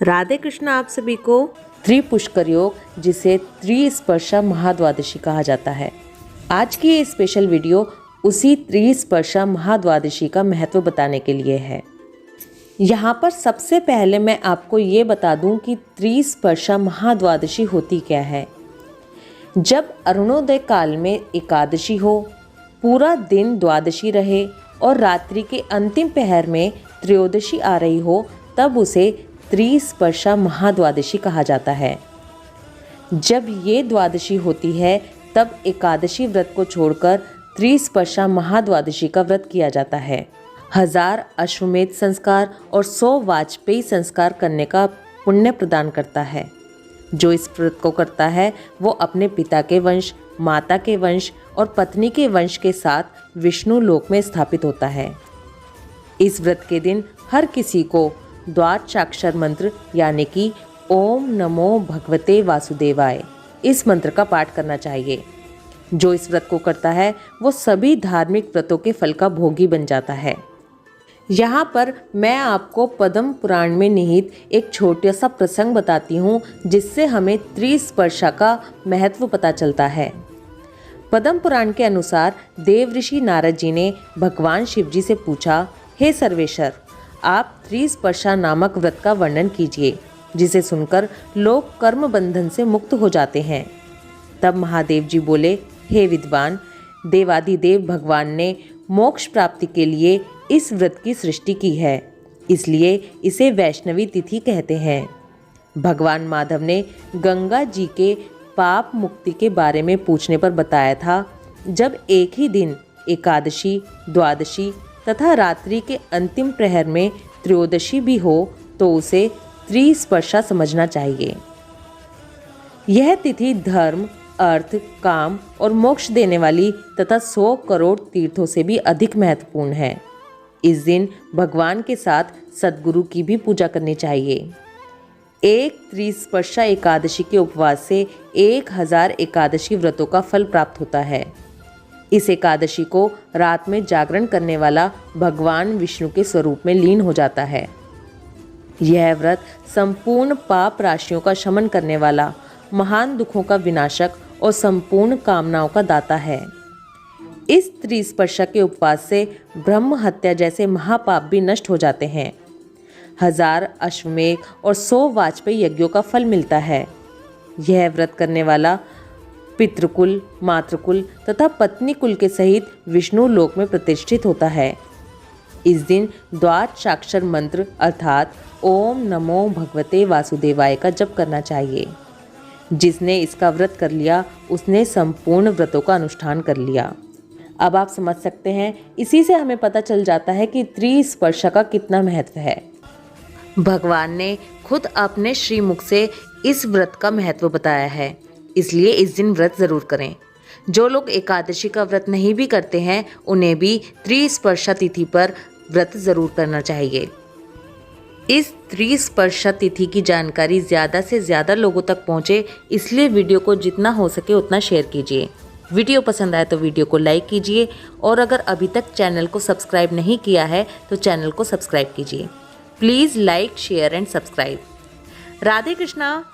राधे कृष्ण आप सभी को। त्रिपुष्कर योग, जिसे त्रिस्पर्शा महाद्वादशी कहा जाता है। आज की ये स्पेशल वीडियो उसी त्रिस्पर्शा महाद्वादशी का महत्व बताने के लिए है। यहाँ पर सबसे पहले मैं आपको ये बता दूं कि त्रिस्पर्शा महाद्वादशी होती क्या है। जब अरुणोदय काल में एकादशी हो, पूरा दिन द्वादशी रहे और रात्रि के अंतिम पहर में त्रयोदशी आ रही हो, तब उसे त्रिस्पर्शा महाद्वादशी कहा जाता है। जब ये द्वादशी होती है तब एकादशी व्रत को छोड़कर त्रिस्पर्शा महाद्वादशी का व्रत किया जाता है। 1000 अश्वमेध संस्कार और 100 वाजपेयी संस्कार करने का पुण्य प्रदान करता है। जो इस व्रत को करता है वो अपने पिता के वंश, माता के वंश और पत्नी के वंश के साथ विष्णु लोक में स्थापित होता है। इस व्रत के दिन हर किसी को द्वादशाक्षर मंत्र यानी कि ओम नमो भगवते वासुदेवाय इस मंत्र का पाठ करना चाहिए। जो इस व्रत को करता है वो सभी धार्मिक व्रतों के फल का भोगी बन जाता है। यहाँ पर मैं आपको पद्म पुराण में निहित एक छोटा सा प्रसंग बताती हूँ, जिससे हमें त्रिस्पर्शा का महत्व पता चलता है। पद्म पुराण के अनुसार देव ऋषि नारद जी ने भगवान शिव जी से पूछा, हे सर्वेश्वर, आप त्रिस्पर्शा नामक व्रत का वर्णन कीजिए, जिसे सुनकर लोग कर्म बंधन से मुक्त हो जाते हैं। तब महादेव जी बोले, हे विद्वान, देवादिदेव भगवान ने मोक्ष प्राप्ति के लिए इस व्रत की सृष्टि की है, इसलिए इसे वैष्णवी तिथि कहते हैं। भगवान माधव ने गंगा जी के पाप मुक्ति के बारे में पूछने पर बताया था, जब एक ही दिन एकादशी, द्वादशी तथा रात्रि के अंतिम प्रहर में त्रयोदशी भी हो तो उसे त्रिस्पर्शा समझना चाहिए। यह तिथि धर्म, अर्थ, काम और मोक्ष देने वाली तथा 100 करोड़ तीर्थों से भी अधिक महत्वपूर्ण है। इस दिन भगवान के साथ सद्गुरु की भी पूजा करनी चाहिए। एक त्रिस्पर्शा एकादशी के उपवास से 1000 एकादशी व्रतों का फल प्राप्त होता है। इस एकादशी को रात में जागरण करने वाला भगवान विष्णु के स्वरूप में लीन हो जाता है। यह व्रत संपूर्ण पाप राशियों का शमन करने वाला, महान दुखों का विनाशक और संपूर्ण कामनाओं का दाता है। इस त्रिस्पर्शा के उपवास से ब्रह्म हत्या जैसे महापाप भी नष्ट हो जाते हैं। 1000 अश्वमेध और 100 वाजपेयी यज्ञों का फल मिलता है। यह व्रत करने वाला पितृकुल, मातृकुल तथा पत्नी कुल के सहित विष्णु लोक में प्रतिष्ठित होता है। इस दिन द्वादशाक्षर मंत्र अर्थात ओम नमो भगवते वासुदेवाय का जप करना चाहिए। जिसने इसका व्रत कर लिया उसने संपूर्ण व्रतों का अनुष्ठान कर लिया। अब आप समझ सकते हैं, इसी से हमें पता चल जाता है कि त्रिस्पर्शा का कितना महत्व है। भगवान ने खुद अपने श्रीमुख से इस व्रत का महत्व बताया है, इसलिए इस दिन व्रत जरूर करें। जो लोग एकादशी का व्रत नहीं भी करते हैं उन्हें भी त्रिस्पर्शा तिथि पर व्रत जरूर करना चाहिए। इस त्रिस्पर्शा तिथि की जानकारी ज़्यादा से ज़्यादा लोगों तक पहुँचे, इसलिए वीडियो को जितना हो सके उतना शेयर कीजिए। वीडियो पसंद आए तो वीडियो को लाइक कीजिए और अगर अभी तक चैनल को सब्सक्राइब नहीं किया है तो चैनल को सब्सक्राइब कीजिए। Please like, share and subscribe. Radhe Krishna.